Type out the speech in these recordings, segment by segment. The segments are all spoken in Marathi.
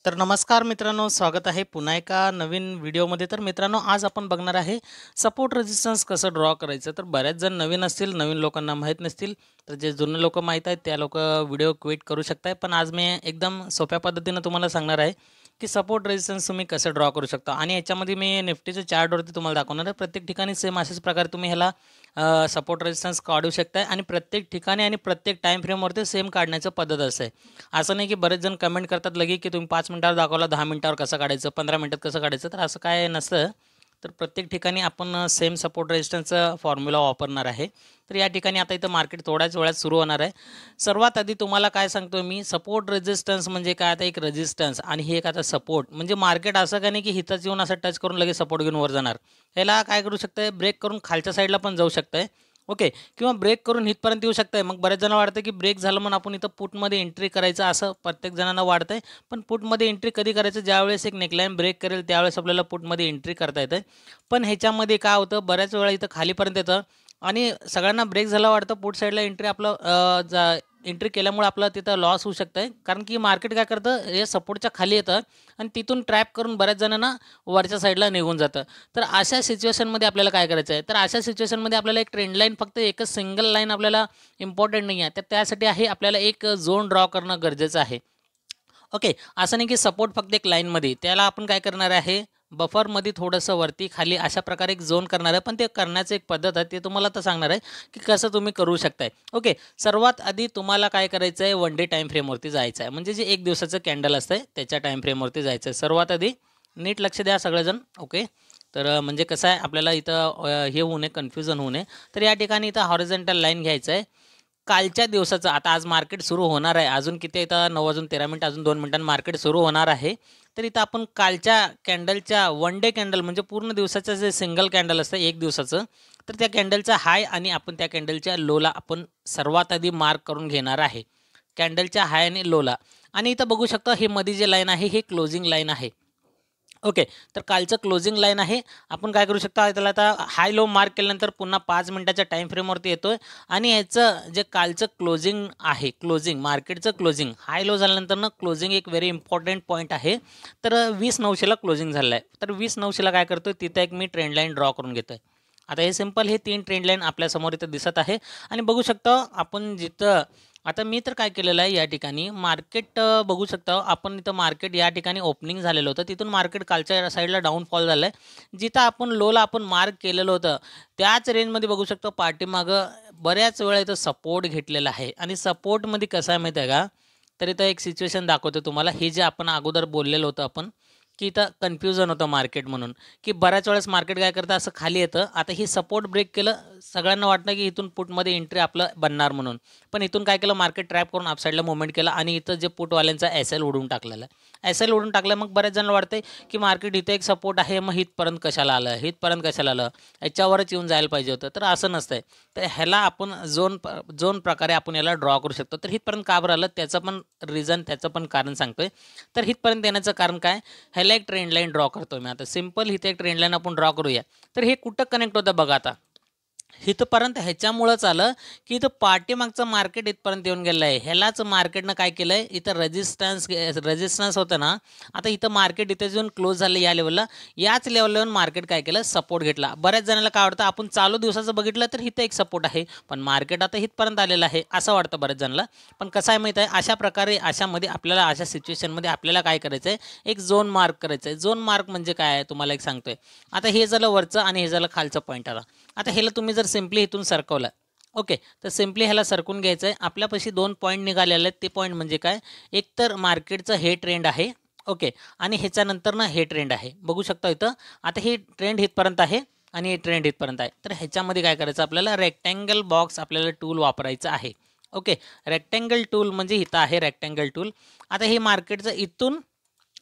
तर नमस्कार मित्रांनो, स्वागत आहे पुन्हा एका नवीन व्हिडिओमध्ये. तर मित्रांनो, आज आपण बघणार आहे सपोर्ट रेझिस्टन्स कसं ड्रॉ करायचं. तर बऱ्याच जण नवीन असतील, नवीन लोकांना माहीत नसतील. तर जे जुने लोकं माहीत आहेत त्या लोकं व्हिडिओ क्विट करू शकताय. पण आज मी एकदम सोप्या पद्धतीनं तुम्हाला सांगणार आहे की सपोर्ट रेझिस्टन्स तुम्ही कसं ड्रॉ करू शकता. आणि याच्यामध्ये मी निफ्टीच्या चार्टवरती तुम्हाला दाखवणार आहे. प्रत्येक ठिकाणी सेम अशाच प्रकारे तुम्ही ह्याला सपोर्ट रेझिस्टन्स काढू शकताय आणि प्रत्येक ठिकाणी आणि प्रत्येक टाईम फ्रेमवरती सेम काढण्याची पद्धत असते. असं नाही की बरेच जण कमेंट करतात लगे की तुम्ही 5 मिनिटावर दाखवला, 10 मिनिटावर कसं काढायचं, 15 मिनिटात कसं काढायचं. तर असं काय नसतं. तर प्रत्येक ठिकाणी आपण सेम सपोर्ट रेजिस्टन्सचा फॉर्म्युला वापरणार आहे. तर या ठिकाणी आता इथं मार्केट थोड्याच वेळात सुरू होणार आहे. सर्वात आधी तुम्हाला काय सांगतो मी, सपोर्ट रेजिस्टन्स म्हणजे काय, आता एक रेजिस्टन्स आणि हे एक आता सपोर्ट. म्हणजे मार्केट असं का नाही की हिथंच येऊन असं टच करून लगेच सपोर्ट घेऊन वर जाणार. ह्याला काय करू शकतंय, ब्रेक करून खालच्या साईडला पण जाऊ शकतंय. ओके, किंवा ब्रेक करून इथपर्यंत येऊ शकताय. मग बऱ्याच जणांना वाटतं की ब्रेक झालं म्हणून आपण इथं पुटमध्ये एंट्री करायचं, असं प्रत्येक जणांना वाटतंय. पण पुटमध्ये एंट्री कधी करायचं, ज्यावेळेस एक नेकलाईन ब्रेक करेल त्यावेळेस आपल्याला पुटमध्ये एंट्री करता येतं. पण ह्याच्यामध्ये काय होतं, बऱ्याच वेळा इथं खालीपर्यंत येतं आणि सगळ्यांना ब्रेक झाला वाटतं, पुट साईडला एंट्री आपलं एंट्री केल्यामुळे आपलं तिथं लॉस होऊ शकतं. कारण की मार्केट काय करतं, हे सपोर्टच्या खाली येतं आणि तिथून ट्रॅप करून बऱ्याच जणांना वरच्या साईडला निघून जातं. तर अशा सिच्युएशनमध्ये आपल्याला काय करायचं आहे, तर अशा सिच्युएशनमध्ये आपल्याला एक ट्रेंड लाईन, फक्त एकच सिंगल लाईन आपल्याला इम्पॉर्टंट नाही आहे. तर त्यासाठी आहे आपल्याला एक झोन ड्रॉ करणं गरजेचं आहे. ओके, असं नाही की सपोर्ट फक्त एक लाईनमध्ये, त्याला आपण काय करणार आहे, बफरमध्ये थोडंसं वरती खाली अशा प्रकारे एक झोन करणार आहे. पण ते करण्याची एक पद्धत आहे, ते तुम्हाला आता सांगणार आहे की कसं तुम्ही करू शकताय. ओके, सर्वात आधी तुम्हाला काय करायचं आहे, वन डे टाईम फ्रेमवरती जायचं आहे. म्हणजे जे एक दिवसाचं कॅन्डल असतं त्याच्या टाईम फ्रेमवरती जायचं आहे. सर्वात आधी नीट लक्ष द्या सगळेजण. ओके, तर म्हणजे कसं आहे, आपल्याला इथं हे होऊ नये, कन्फ्युजन होऊ नये. तर या ठिकाणी इथं हॉरिझॉन्टल लाईन घ्यायचं आहे. कालच्या दिवसाचं, आता आज मार्केट सुरू होणार आहे. अजून किती आहे, इथं 9:13 अजून 2 मिनिटांनी मार्केट सुरू होणार आहे. तर इथं आपण कालच्या कॅन्डलच्या वन डे कॅन्डल म्हणजे पूर्ण दिवसाचं जे सिंगल कॅन्डल असतं एक दिवसाचं, तर त्या कॅन्डलचा हाय आणि आपण त्या कॅन्डलच्या लोला आपण सर्वात आधी मार्क करून घेणार आहे. कॅन्डलच्या हाय आणि लोला. आणि इथं बघू शकता, हे मध्ये जे लाईन आहे हे क्लोजिंग लाईन आहे. ओके, तर कालचं क्लोजिंग लाईन आहे. आपण काय करू शकता, त्याला आता हाय लो मार्क केल्यानंतर पुन्हा 5 मिनिटाच्या टाईम फ्रेमवरती येतोय आणि ह्याचं जे कालचं क्लोजिंग आहे, क्लोजिंग मार्केटचं क्लोजिंग हाय लो झाल्यानंतर ना क्लोजिंग एक व्हेरी इम्पॉर्टंट पॉईंट आहे. तर 20,900ला क्लोजिंग झालं आहे. तर 20,900ला काय करतोय, तिथं एक मी ट्रेंड लाईन ड्रॉ करून घेतोय. आता हे सिंपल, हे 3 ट्रेंड लाईन आपल्यासमोर इथं दिसत आहे. आणि बघू शकता आपण जिथं, आता मी तर काय केलेलं आहे, या ठिकाणी मार्केट बघू शकता आपण, इथं मार्केट या ठिकाणी ओपनिंग झालेलं होतं, तिथून मार्केट कालच्या साईडला डाऊनफॉल झालं आहे. जिथं आपण लोला आपण मार्क केलेलं होतं त्याच रेंजमध्ये बघू शकतो पाठीमागं बऱ्याच वेळा इथं सपोर्ट घेतलेला आहे. आणि सपोर्टमध्ये कसं आहे माहिती आहे का, तर इथं एक सिच्युएशन दाखवतो तुम्हाला. हे जे आपण अगोदर बोललेलं होतं आपण की इथं कन्फ्युजन होतं मार्केट म्हणून, की बऱ्याच वेळेस मार्केट काय करतं, असं खाली येतं. आता ही सपोर्ट ब्रेक केलं, सगळ्यांना वाटतं की इथून पुटमध्ये एंट्री आपलं बनणार म्हणून. पण इथून काय केलं, मार्केट ट्रॅप करून अपसाईडला मूव्हमेंट केला आणि इथं जे पुटवाल्यांचा एस-एल उडून टाकलेला आहे. एस-एल उडून टाकलं, मग बऱ्याच जणांना वाटतंय की मार्केट इथं एक सपोर्ट आहे, मग इथपर्यंत कशाला आलं, इथपर्यंत कशाला आलं, याच्यावरच येऊन जायला पाहिजे होतं. तर असं नसतंय. तर ह्याला आपण झोन प्रकारे आपण याला ड्रॉ करू शकतो. तर इथपर्यंत का बरं आलं, त्याचं पण रिझन, त्याचं पण कारण सांगतोय. तर इथपर्यंत येण्याचं कारण काय, ह्याला एक ट्रेंड लाईन ड्रॉ करतो मी आता. सिंपल इथे एक ट्रेंड लाईन आपण ड्रॉ करूया. तर हे कुठं कनेक्ट होतं बघा आता. इथपर्यंत ह्याच्यामुळंच आलं की इथं पाठीमागचं मार्केट इथपर्यंत येऊन गेलं आहे. ह्यालाच मार्केटनं काय केलं आहे, इथं रेजिस्टन्स होतं ना. आता इथं मार्केट इथे येऊन क्लोज झालं या लेवलला. याच लेवलला येऊन मार्केट काय केलं, सपोर्ट घेतला. बऱ्याच जणांना काय वाटतं, आपण चालू दिवसाचं बघितलं तर इथं एक सपोर्ट आहे, पण मार्केट आता इथपर्यंत आलेलं आहे असं वाटतं बऱ्याच जणांना. पण कसं आहे माहीत आहे, अशा प्रकारे अशामध्ये आपल्याला, अशा सिच्युएशनमध्ये आपल्याला काय करायचं आहे, एक झोन मार्क करायचं आहे. झोन मार्क म्हणजे काय आहे तुम्हाला एक सांगतोय. आता हे झालं वरचं आणि हे झालं खालचं पॉईंट. आता ह्याला तुम्ही जर सिम्पली इथून सरकवलं, ओके, तर सिम्पली ह्याला सरकून घ्यायचं आहे. आपल्यापाशी 2 पॉईंट निघालेले आहेत. ते पॉईंट म्हणजे काय, एक तर मार्केटचं हे ट्रेंड आहे, ओके, आणि ह्याच्यानंतर ना हे ट्रेंड आहे. बघू शकता इथं. आता हे ट्रेंड इथपर्यंत आहे आणि हे ट्रेंड इथपर्यंत आहे. तर ह्याच्यामध्ये काय करायचं, आपल्याला रेक्टँगल बॉक्स आपल्याला टूल वापरायचं आहे. ओके, रेक्टँगल टूल म्हणजे इथं आहे रेक्टँगल टूल. आता हे मार्केटचं इथून,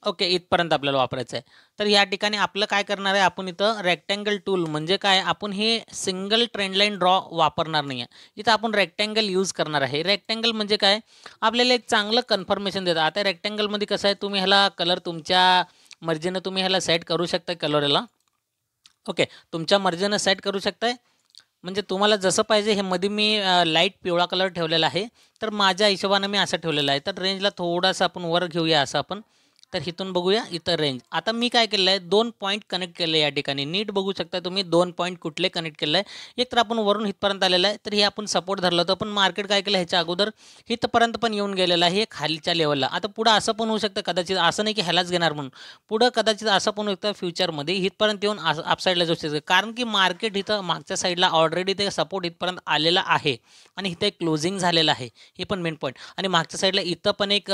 ओके, इथपर्यंत आपल्याला वापरायचं आहे. तर या ठिकाणी आपलं काय करणार आहे, आपण इथं रेक्टँगल टूल म्हणजे काय, आपण हे सिंगल ट्रेंड लाईन ड्रॉ वापरणार नाही आहे. इथं आपण रेक्टँगल यूज करणार आहे. रेक्टँगल म्हणजे काय, आपल्याला एक चांगलं कन्फर्मेशन देतं. आता रेक्टँगलमध्ये कसं आहे, तुम्ही ह्याला कलर तुमच्या मर्जीनं तुम्ही ह्याला सेट करू शकता कलर याला. ओके, तुमच्या मर्जीनं सेट करू शकताय. म्हणजे तुम्हाला जसं पाहिजे, हे मध्ये मी लाईट पिवळा कलर ठेवलेला आहे. तर माझ्या हिशोबानं मी असं ठेवलेलं आहे. तर रेंजला थोडासा आपण वर घेऊया असं आपण. तर इथून बघूया इथं रेंज. आता मी काय केलं आहे 2 पॉईंट कनेक्ट केले या ठिकाणी. नीट बघू शकता तुम्ही 2 पॉईंट कुठले कनेक्ट केलं आहे. एक तर आपण वरून इथपर्यंत आलेलं आहे, तर हे आपण सपोर्ट धरलं होतं, पण मार्केट काय केलं ह्याच्या अगोदर इथपर्यंत पण येऊन गेलेलं आहे खालच्या लेवलला. आता पुढं असं पण होऊ शकतं कदाचित, असं नाही की ह्यालाच घेणार म्हणून. पुढं कदाचित असं पण होऊ शकतं फ्युचरमध्ये इथपर्यंत येऊन अपसाईडला जाऊ शकतं, कारण की मार्केट इथं मागच्या साईडला ऑलरेडी ते सपोर्ट इथपर्यंत आलेला आहे आणि इथं एक क्लोजिंग झालेलं आहे. हे पण मेन पॉईंट. आणि मागच्या साईडला इथं पण एक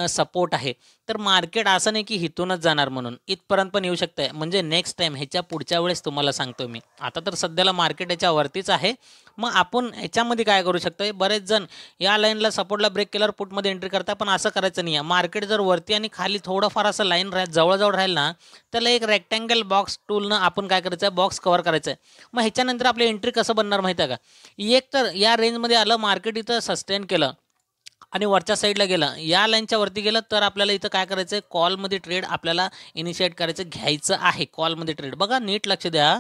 सपोर्ट आहे. तर मार्केट असं नाही की इथूनच जाणार म्हणून, इथपर्यंत पण येऊ शकतंय. म्हणजे नेक्स्ट टाईम ह्याच्या पुढच्या वेळेस तुम्हाला सांगतो मी. आता तर सध्याला मार्केट याच्या वरतीच आहे. मग आपण ह्याच्यामध्ये काय करू शकतो, बरेच जण या लाईनला सपोर्टला ब्रेक केल्यावर पुटमध्ये एंट्री करता, पण असं करायचं नाही आहे. मार्केट जर वरती आणि खाली थोडंफार असं लाईन जवळजवळ राहील ना, त्याला एक रेक्टँगल बॉक्स टूलनं आपण काय करायचं आहे, बॉक्स कव्हर करायचं आहे. मग ह्याच्यानंतर आपली एंट्री कसं बनणार माहिती आहे का, एक तर या रेंजमध्ये आलं, मार्केट इथं सस्टेन केलं आणि वरच्या साईडला गेलं, या लाईनच्या वरती गेलं, तर आपल्याला इथं काय करायचं आहे, कॉलमध्ये ट्रेड आपल्याला इनिशिएट करायचं, घ्यायचं आहे कॉलमध्ये ट्रेड. बघा नीट लक्ष द्या.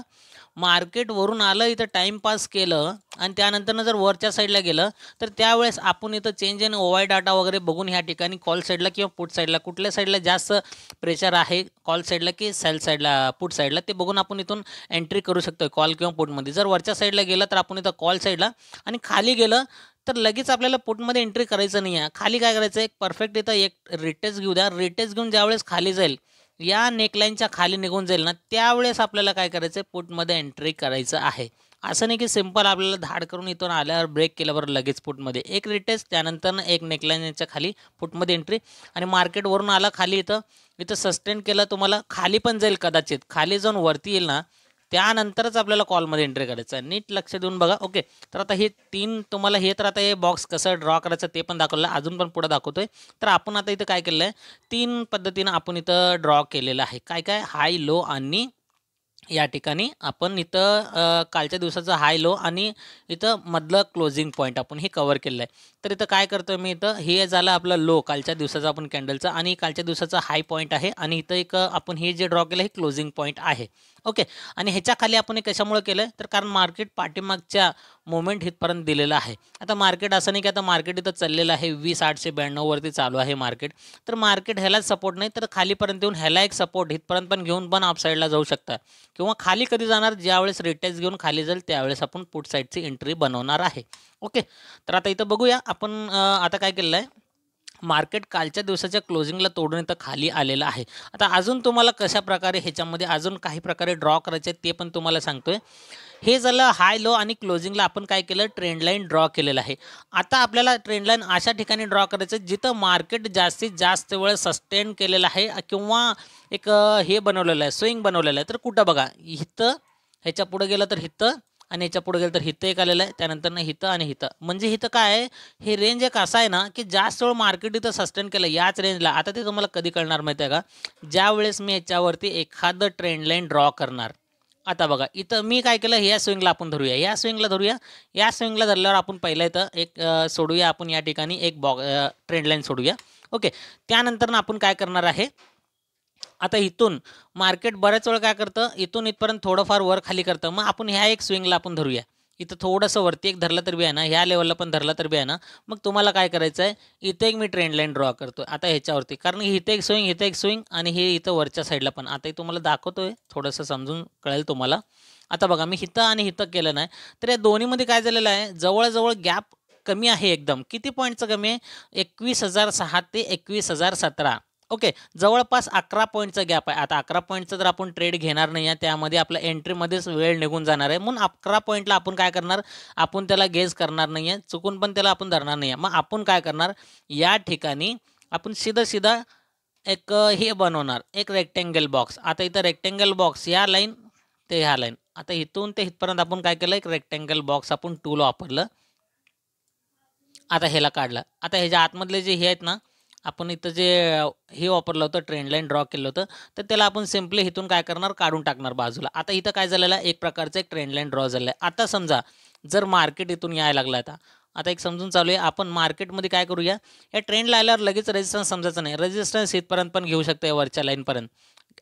मार्केट वरून आलं, इथं टाईमपास केलं आणि त्यानंतरनं जर वरच्या साईडला गेलं, तर त्यावेळेस आपण इथं चेंज इन ओवाय डाटा वगैरे बघून ह्या ठिकाणी कॉल साईडला किंवा पुट साईडला कुठल्या साईडला जास्त प्रेशर आहे, कॉल साईडला की सेल साईडला, पुट साईडला, ते बघून आपण इथून एंट्री करू शकतो कॉल किंवा पुटमध्ये. जर वरच्या साईडला गेलं तर आपण इथं कॉल साईडला, आणि खाली गेलं तर लगेच आपल्याला पुटमध्ये एंट्री करायचं नाही आहे. खाली काय करायचं आहे, परफेक्ट इथं एक रिटेस्ट घेऊ द्या. रिटेस्ट घेऊन ज्यावेळेस खाली जाईल, या नेकलाईनच्या खाली निघून जाईल ना, त्यावेळेस आपल्याला काय करायचं आहे, पुटमध्ये एंट्री करायचं आहे. असं नाही की सिंपल आपल्याला धाड करून इथून आल्यावर ब्रेक केल्यावर लगेच पुटमध्ये एक रिटेस्ट, त्यानंतर एक नेकलाईनच्या खाली पुटमध्ये एंट्री. आणि मार्केटवरून आला खाली, इथं इथं सस्टेन केलं, तुम्हाला खाली पण जाईल कदाचित, खाली जाऊन वरती येईल ना, त्यानंतरच आपल्याला कॉलमध्ये एंट्री करायचं आहे. नीट लक्ष देऊन बघा. ओके, तर आता हे 3 तुम्हाला हे, तर आता हे बॉक्स कसं ड्रॉ करायचं ते पण दाखवलं, अजून पण पुढे दाखवतोय. तर आपण आता इथं काय केलं आहे, 3 पद्धतीनं आपण इथं ड्रॉ केलेलं आहे. काय काय, हाय लो, आणि या ठिकाणी आपण इथं कालच्या दिवसाचा हाय लो आणि इथं मधलं क्लोजिंग पॉईंट आपण हे कव्हर केलं आहे. तर इथं काय करतोय मी, इथं हे झालं आपलं लो कालच्या दिवसाचा आपण कॅन्डलचा, आणि कालच्या दिवसाचा हाय पॉईंट आहे, आणि इथं एक आपण हे जे ड्रॉ केलं हे क्लोजिंग पॉईंट आहे. ओके, आणि ह्याच्या खाली आपण हे कशामुळे केलं तर कारण मार्केट पाठीमागच्या मोमेंट इथपर्यंत दिलेलं आहे. आता मार्केट असं नाही की आता मार्केट इथं चाललेलं आहे 20,892 वरती चालू आहे मार्केट, तर मार्केट ह्यालाच सपोर्ट नाही, तर खालीपर्यंत येऊन ह्याला एक सपोर्ट इथपर्यंत पण घेऊन पण अपसाईडला जाऊ शकता, किंवा खाली कधी जाणार, ज्यावेळेस रिटेस्ट घेऊन खाली जाईल त्यावेळेस आपण पुट साईडची एंट्री बनवणार आहे. ओके, तर आता इथं बघूया आपण आता काय केलेलं आहे, मार्केट कालच्या दिवसाच्या क्लोजिंगला तोडून इथं खाली आलेलं आहे. आता अजून तुम्हाला कशा प्रकारे ह्याच्यामध्ये अजून काही प्रकारे ड्रॉ करायचे ते पण तुम्हाला सांगतोय. हे झालं हाय लो, आणि क्लोजिंगला आपण काय केलं, ट्रेंड लाईन ड्रॉ केलेलं आहे. आता आपल्याला ट्रेंड लाईन अशा ठिकाणी ड्रॉ करायचं जिथं मार्केट जास्तीत जास्त वेळ सस्टेन केलेलं आहे, किंवा एक हे बनवलेलं आहे, स्विंग बनवलेलं आहे. तर कुठं बघा, इथं ह्याच्या पुढे गेलं तर इथं, आणि याच्या पुढे गेलं तर हिथं एक आलेलं आहे, त्यानंतर हिथं आणि हिथं. म्हणजे हिथं काय आहे, हे रेंज एक असं आहे ना की जास्त वेळ मार्केट इथं सस्टेन केलं याच रेंजला. आता ते तुम्हाला कधी कळणार माहिती आहे का, ज्यावेळेस मी याच्यावरती एखादं ट्रेंड लाईन ड्रॉ करणार. आता बघा इथं मी काय केलं, या स्विंगला आपण धरूया, या स्विंगला धरूया. या स्विंगला धरल्यावर आपण पहिलं इथं एक सोडूया, आपण या ठिकाणी एक ट्रेंड लाईन सोडूया. ओके, त्यानंतर आपण काय करणार आहे, आता इथून मार्केट बऱ्याच वेळ काय करतं, इथून इथपर्यंत थोडंफार वर खाली करतं. मग आपण ह्या एक स्विंगला आपण धरूया, इथं थोडंसं वरती एक धरलं तर बी आहे ना, ह्या लेवलला पण धरलं तर बी आहे ना. मग तुम्हाला काय करायचं आहे, इथे एक मी ट्रेंड लाईन ड्रॉ करतो आता ह्याच्यावरती, कारण इथे एक स्विंग, इथे एक स्विंग, आणि हे इथं वरच्या साईडला पण. आता हे तुम्हाला दाखवतोय, थोडंसं समजून कळेल तुम्हाला. आता बघा मी हिथं आणि हिथं केलं नाही, तर या दोन्हीमध्ये काय झालेलं आहे, जवळजवळ गॅप कमी आहे एकदम. किती पॉईंटचं कमी आहे, 21,006 ते 21,017. ओके, जवळपास 11 पॉईंटचा गॅप आहे. आता 11 पॉईंटचा जर आपण ट्रेड घेणार नाही आहे, त्यामध्ये आपल्या एंट्रीमध्येच वेळ निघून जाणार आहे. म्हणून 11 पॉईंटला आपण काय करणार, आपण त्याला गेज करणार नाही आहे, चुकून पण त्याला आपण धरणार नाही आहे. मग आपण काय करणार, या ठिकाणी आपण सीधा एक हे बनवणार, एक रेक्टेंगल बॉक्स. आता इथं रेक्टेंगल बॉक्स, या लाईन ते ह्या लाईन, आता इथून ते इथपर्यंत आपण काय केलं, एक रेक्टेंगल बॉक्स आपण टूल वापरलं. आता ह्याला काढलं. आता ह्याच्या आतमधले जे हे आहेत ना, आपण इथं जे हे वापरलं होतं, ट्रेंड लाईन ड्रॉ केलं होतं, तर त्याला आपण सिम्पली इथून काय करणार, काढून टाकणार बाजूला. आता इथं काय झालेलं आहे, एक प्रकारचं एक ट्रेंड लाईन ड्रॉ झालं आहे. आता समजा जर मार्केट इथून यायला लागलं, आता एक समजून चालू आहे, आपण मार्केटमध्ये काय करूया, या ट्रेंडला आल्यावर लगेच रेजिस्टन्स समजायचं नाही, रेजिस्टन्स इथपर्यंत पण घेऊ शकतो, या वरच्या लाईनपर्यंत.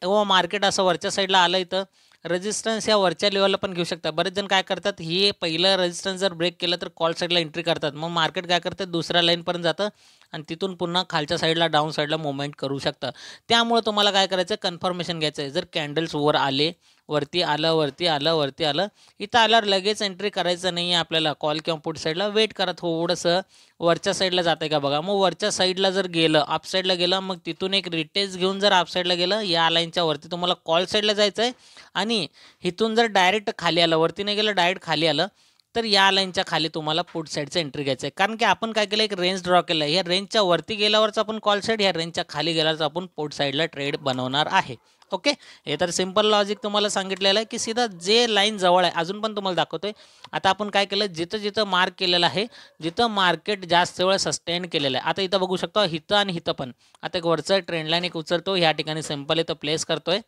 किंवा मार्केट असं वरच्या साईडला आलं इथं, रेजिस्टन्स ह्या वरच्या लेवलला पण घेऊ शकता. बरेच जण काय करतात, हे पहिलं रेजिस्टन्स जर ब्रेक केलं तर कॉल साईडला एंट्री करतात. मग मार्केट काय करतं, दुसऱ्या लाईनपर्यंत जातं आणि तिथून पुन्हा खालच्या साईडला डाऊन साईडला मुवमेंट करू शकतं. त्यामुळे तुम्हाला काय करायचं, कन्फर्मेशन घ्यायचं आहे. जर कॅन्डल्स वर आले, वरती आलं, वरती आलं, वरती आलं, इथं आल्यावर लगेच एंट्री करायचं नाही आहे आपल्याला. कॉल किंवा पुट साईडला वेट करा, थोडंसं वरच्या साईडला जातं आहे का बघा. मग वरच्या साईडला जर गेलं, अप साईडला गेलं, मग तिथून एक रिटेस्ट घेऊन जर अप साईडला गेलं, या लाईनच्या वरती तुम्हाला कॉल साईडला जायचं आहे. आणि इथून जर डायरेक्ट खाली आलं, वरती नाही गेलं, डायरेक्ट खाली आलं, तर या लाईनच्या खाली तुम्हाला पुट साईडचं एंट्री घ्यायचं आहे. कारण की आपण काय केलं, एक रेंज ड्रॉ केलं आहे. या रेंजच्या वरती गेल्यावरच आपण कॉल साईड, ह्या रेंजच्या खाली गेल्यावरच आपण पुट साईडला ट्रेड बनवणार आहे. ओके, हे तर सिंपल लॉजिक तुम्हाला सांगितलेलं आहे की सीधा जे लाईन जवळ आहे. अजून पण तुम्हाला दाखवतोय. आता आपण काय केलं, जिथं जिथं मार्क केलेलं आहे, जिथं मार्केट जास्त वेळ सस्टेन केलेलं आहे. आता इथं बघू शकतो, इथं आणि इथं पण आता एक वरचं ट्रेंड लाईन एक उचलतो, ह्या ठिकाणी सिंपल इथं प्लेस करतोय.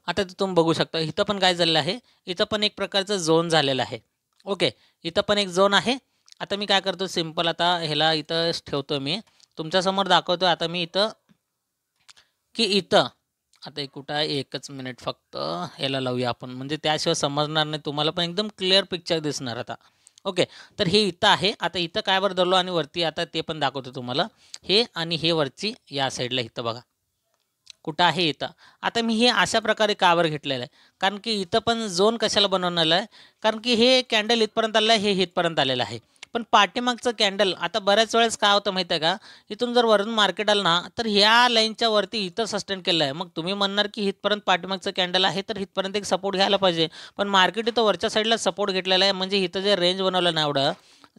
आता तुम्ही बघू शकता, इथं पण काय झालेलं आहे, इथं पण एक प्रकारचं झोन झालेलं आहे. ओके, इथं पण एक झोन आहे. आता मी काय करतो, सिंपल आता ह्याला इथं ठेवतो, मी तुमच्यासमोर दाखवतो. आता मी इथं की इथं आता एक कुठं आहे, एकच मिनिट फक्त ह्याला लावूया आपण, म्हणजे त्याशिवाय समजणार नाही तुम्हाला, पण एकदम क्लिअर पिक्चर दिसणार आता. ओके, तर हे इथं आहे. आता इथं काय बरं धरलो आणि वरती आता ते पण दाखवतो तुम्हाला. हे आणि हे वरची या साईडला इथं बघा कुठं आहे इथं. आता मी हे अशा प्रकारे कावर घेतलेलं आहे, कारण की इथं पण झोन कशाला बनवलेलं आहे, कारण की हे कॅन्डल इथपर्यंत आलं आहे, हे इथपर्यंत आलेलं आहे. पण पाठीमागचं कॅन्डल आता बऱ्याच वेळेस काय होतं माहिती आहे का, इथून जर वरून मार्केट आलं ना, तर ह्या लाईनच्या वरती इथं सस्टेन केलं आहे. मग तुम्ही म्हणणार की इथपर्यंत पाठीमागचं कॅन्डल आहे, तर इथपर्यंत एक सपोर्ट घ्यायला पाहिजे. पण मार्केट इथं वरच्या साईडला सपोर्ट घेतलेला आहे, म्हणजे इथं जे रेंज बनवलं ना एवढं,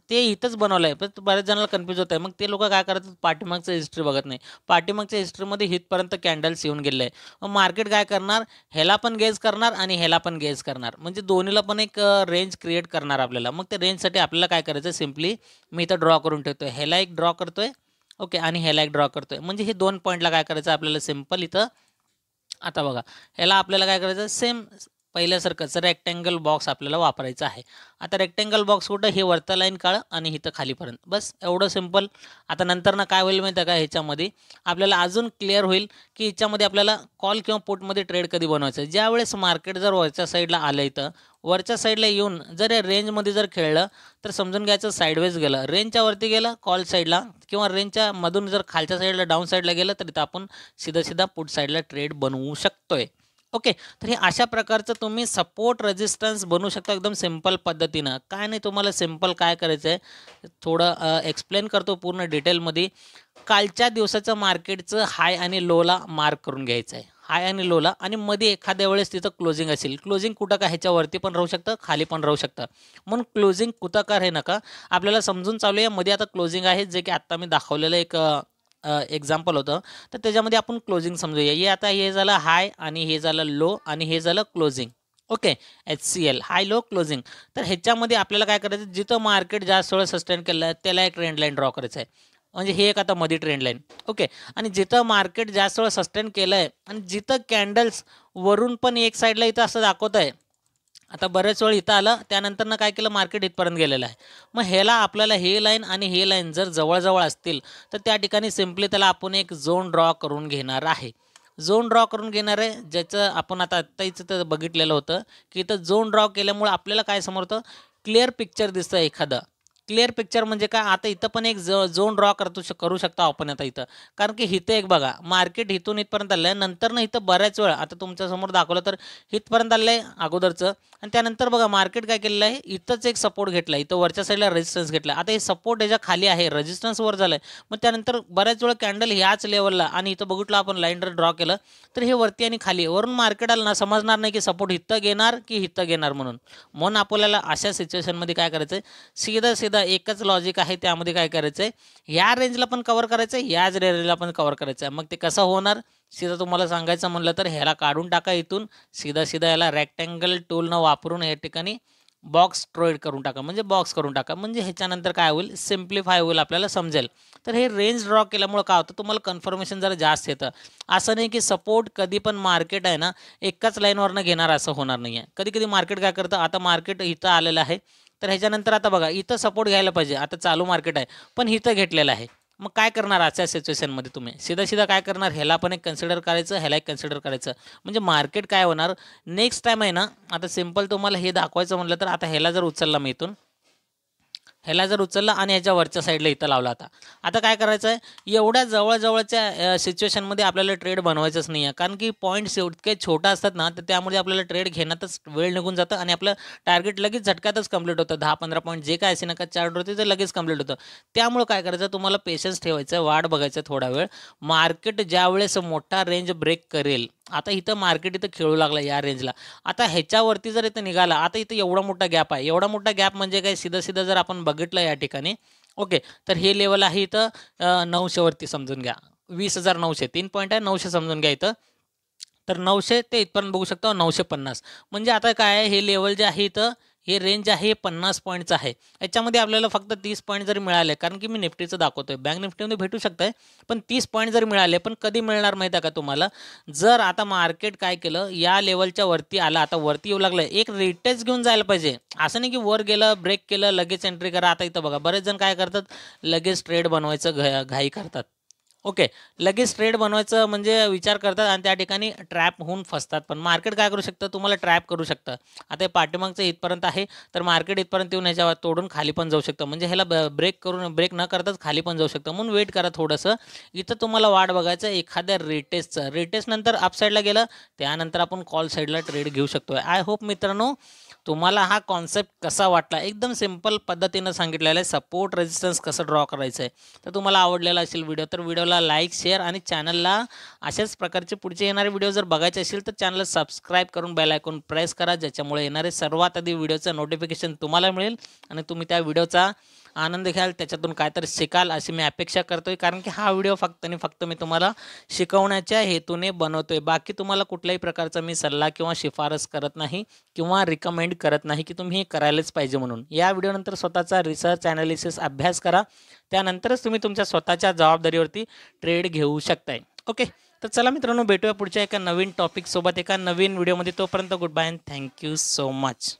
ते इथंच बनवलं आहे. पण बऱ्याच जणांना कन्फ्यूज होत आहे. मग ते लोकं काय करतात, पाठीमागचं हिस्ट्री बघत नाही. पाठीमागच्या हिस्ट्रीमध्ये इथपर्यंत कॅन्डल्स येऊन गेले आहे. मग मार्केट काय करणार, ह्याला पण गेज करणार आणि ह्याला पण गेज करणार, म्हणजे दोन्हीला पण एक रेंज क्रिएट करणार आपल्याला. मग त्या रेंजसाठी आपल्याला काय करायचं, सिम्पली मी इथं ड्रॉ करून ठेवतोय. ह्याला एक ड्रॉ करतोय, ओके, आणि ह्याला एक ड्रॉ करतोय. म्हणजे हे 2 पॉईंटला काय करायचं आपल्याला, सिम्पल इथं. आता बघा, ह्याला आपल्याला काय करायचं, सेम पहिल्यासारखंच रेक्टँगल बॉक्स आपल्याला वापरायचा आहे. आता रेक्टँगल बॉक्स कुठं, हे वरतं लाईन काढ आणि इथं खालीपर्यंत, बस एवढं सिंपल. आता नंतर ना काय होईल माहिती आहे का, ह्याच्यामध्ये आपल्याला अजून क्लिअर होईल की ह्याच्यामध्ये आपल्याला कॉल किंवा पुटमध्ये ट्रेड कधी बनवायचं आहे. ज्यावेळेस मार्केट जर वरच्या साईडला आलं, इथं वरच्या साईडला येऊन जर या रेंजमध्ये जर खेळलं, तर समजून घ्यायचं साईडवेज गेलं, रेंजच्या वरती गेलं कॉल साईडला, किंवा रेंजच्या मधून जर खालच्या साईडला डाऊन साईडला गेलं, तर इथं आपण सीधा पुट साईडला ट्रेड बनवू शकतोय. ओके, तर हे अशा प्रकारचं तुम्ही सपोर्ट रेजिस्टन्स बनवू शकता एकदम सिंपल पद्धतीनं. काय नाही, तुम्हाला सिंपल काय करायचं आहे, थोडं एक्सप्लेन करतो पूर्ण डिटेलमध्ये. कालच्या दिवसाचं मार्केटचं हाय आणि लोला मार्क करून घ्यायचं आहे, हाय आणि लोला, आणि मध्ये एखाद्या वेळेस तिथं क्लोजिंग असेल. क्लोजिंग कुठं का, ह्याच्यावरती पण राहू शकतं, खाली पण राहू शकतं. म्हणून क्लोजिंग कुठं का हे नका, आपल्याला समजून चालू आहे. मध्ये आता क्लोजिंग आहे, जे की आत्ता मी दाखवलेलं एक एक्झाम्पल होतं, तर त्याच्यामध्ये आपण क्लोजिंग समजूया. हे आता हे झालं हाय आणि हे झालं लो आणि हे झालं क्लोजिंग. ओके, HCL हाय लो क्लोजिंग. तर ह्याच्यामध्ये आपल्याला काय करायचं, जिथं मार्केट जास्त वेळ सस्टेन केलं आहे त्याला एक ट्रेंड लाईन ड्रॉ करायचं आहे, म्हणजे हे एक आता मध्ये ट्रेंड लाईन. ओके, आणि जिथं मार्केट जास्त वेळ सस्टेन केलं आहे आणि जिथं कॅन्डल्स वरून पण एक साईडला इथं असं दाखवत आहे, आता बरेच वेळ इथं आलं, त्यानंतर काय केलं, मार्केट इथपर्यंत गेलेलं आहे. मग ह्याला आपल्याला हे लाईन आणि हे लाईन जर जवळजवळ असतील, तर त्या ठिकाणी सिम्पली त्याला आपण एक झोन ड्रॉ करून घेणार आहे. झोन ड्रॉ करून घेणार आहे, ज्याचं आपण आता इथं बघितलेलं होतं की इथं झोन ड्रॉ केल्यामुळे आपल्याला काय समोरतं, क्लिअर पिक्चर दिसतं एखादं. क्लिअर पिक्चर म्हणजे काय, आता इथं पण एक झोन ड्रॉ करू शकतो आपण आता इथं. कारण की इथं एक बघा, मार्केट इथून इथपर्यंत आलं आहे, नंतर ना इथं बऱ्याच वेळ आता तुमच्यासमोर दाखवलं तर इथपर्यंत आलं आहे अगोदरचं, आणि त्यानंतर बघा मार्केट काय केलेलं आहे, इथंच एक सपोर्ट घेतला आहे, इथं वरच्या साईडला रेजिस्टन्स घेतला. आता हे सपोर्ट याच्या खाली आहे, रेजिस्टन्स वर झालं आहे. मग त्यानंतर बऱ्याच वेळ कॅन्डल ह्याच लेवलला, आणि इथं बघितलं आपण लाईन ड्रॉ केलं, तर हे वरती आणि खाली वरून मार्केट आलं ना, समजणार नाही की सपोर्ट इथं घेणार की इथं घेणार. म्हणून आपल्याला अशा सिच्युएशनमध्ये काय करायचं आहे, सीधा एकच लॉजिक आहे, त्यामध्ये काय करायचं आहे, या रेंजला पण कव्हर करायचं आहे, याच रेंजला पण कव्हर करायचं आहे. मग ते कसं होणार, सीधा तुम्हाला सांगायचं म्हणलं तर ह्याला काढून टाका इथून, सीधा याला रेक्टँगल टूलनं वापरून या ठिकाणी बॉक्स ट्रेड करून टाका, म्हणजे बॉक्स करून टाका, म्हणजे ह्याच्यानंतर काय होईल, सिम्प्लिफाय होईल, आपल्याला समजेल. तर हे रेंज ड्रॉ केल्यामुळे काय होतं, तुम्हाला कन्फर्मेशन जरा जास्त येतं. असं नाही की सपोर्ट कधी पण मार्केट आहे ना एकाच लाईनवरनं घेणार, असं होणार नाही आहे. कधी मार्केट काय करतं, आता मार्केट इथं आलेलं आहे, तर ह्याच्यानंतर आता बघा इथं सपोर्ट घ्यायला पाहिजे, आता चालू मार्केट आहे पण इथं घेतलेलं आहे. मग काय करणार अशा सिच्युएशनमध्ये तुम्ही सीधा काय करणार, ह्याला पण एक कन्सिडर करायचं, ह्याला एक कन्सिडर करायचं. म्हणजे मार्केट काय होणार नेक्स्ट टाईम आहे ना. आता सिम्पल तुम्हाला हे दाखवायचं म्हटलं तर आता ह्याला जर उचलला मी इथून, ह्याला जर उचलला आणि ह्याच्या वरच्या साईडला इथं लावला. आता काय करायचं आहे, एवढ्या जवळजवळच्या सिच्युएशनमध्ये आपल्याला ट्रेड बनवायचंच नाही आहे. कारण की पॉईंट्स इतके छोटा असतात ना, तर त्यामुळे आपल्याला ट्रेड घेण्यातच वेळ निघून जातं आणि आपलं टार्गेट लगेच झटक्यातच कंप्लीट होतं. 10-15 पॉईंट जे काय असे नका चार्टवरती ते लगेच कंप्लीट होतं. त्यामुळं काय करायचं, तुम्हाला पेशन्स ठेवायचं, वाट बघायचं थोडा वेळ. मार्केट ज्यावेळेस मोठा रेंज ब्रेक करेल, आता इथं मार्केट इथं खेळू लागलं या रेंजला. आता ह्याच्यावरती जर इथं निघाला, आता इथं एवढा मोठा गॅप आहे. एवढा मोठा गॅप म्हणजे काय, सीधा जर आपण बघितलं या ठिकाणी, ओके, तर हे लेवल आहे इथं 900 वरती समजून घ्या. 20,900 3 पॉईंट आहे, 900 समजून घ्या इथं. तर 900 ते इथपर्यंत बघू शकता 950. म्हणजे आता काय आहे, हे लेवल जे आहे इथं, हे रेंज आहे 50 पॉईंटचं आहे. याच्यामध्ये आपल्याला फक्त 30 पॉईंट जरी मिळाले, कारण की मी निफ्टीचं दाखवतोय, बँक निफ्टीमध्ये भेटू शकतंय, पण 30 पॉईंट जरी मिळाले, पण कधी मिळणार माहीत आहे का तुम्हाला, जर आता मार्केट काय केलं, या लेवलच्या वरती आला, आता वरती येऊ लागलं, एक रिटेस्ट घेऊन जायला पाहिजे. असं नाही की वर गेलं, ब्रेक केलं, लगेच एंट्री करा. आता इथं बघा, बरेच जण काय करतात, लगेच ट्रेड बनवायचं घाई करतात. ओके, लगेच ट्रेड बनवायचं म्हणजे विचार करतात आणि त्या ठिकाणी ट्रॅप होऊन फसतात. पण मार्केट काय करू शकतं, तुम्हाला ट्रॅप करू शकतं. आता हे पाठीमागचं इथपर्यंत आहे, तर मार्केट इथपर्यंत येऊन ह्याच्यावर तोडून खाली पण जाऊ शकतं. म्हणजे ह्याला ब्रेक न करताच खाली पण जाऊ शकतं. म्हणून वेट करा थोडंसं. इथं तुम्हाला वाट बघायचं एखाद्या रिटेस्टचं. रिटेस्ट नंतर अपसाईडला गेलं, त्यानंतर आपण कॉल साईडला ट्रेड घेऊ शकतो. आय होप मित्रांनो तुम्हाला हा कॉन्सेप्ट कसा वाटला. एकदम सिंपल पद्धतीनं सांगितलेलं आहे, सपोर्ट रेजिस्टन्स कसं ड्रॉ करायचं आहे. तर तुम्हाला आवडलेला असेल व्हिडिओ, तर व्हिडिओला लाईक, शेअर आणि चॅनलला अशाच प्रकारचे पुढचे येणारे व्हिडिओ जर बघायचे असेल तर चॅनलला सबस्क्राईब करून बेल आयकॉन प्रेस करा, ज्याच्यामुळे येणारे सर्वात आधी व्हिडिओचं नोटिफिकेशन तुम्हाला मिळेल आणि तुम्ही त्या व्हिडिओचा आनंद घ्याल, त्याच्यातून काहीतरी शिकाल अशी मी अपेक्षा करतोय. कारण की हा व्हिडिओ फक्त आणि फक्त मी तुम्हाला शिकवण्याच्या हेतूने बनवतोय. बाकी तुम्हाला कुठल्याही प्रकारचा मी सल्ला किंवा शिफारस करत नाही किंवा रिकमेंड करत नाही की तुम्ही हे करायलाच पाहिजे म्हणून. या व्हिडिओनंतर स्वतःचा रिसर्च ॲनालिसिस अभ्यास करा, त्यानंतरच तुम्ही तुमच्या स्वतःच्या जबाबदारीवरती ट्रेड घेऊ शकताय. ओके, तर चला मित्रांनो, भेटूया पुढच्या एका नवीन टॉपिकसोबत एका नवीन व्हिडिओमध्ये. तोपर्यंत good bye and thank you so much.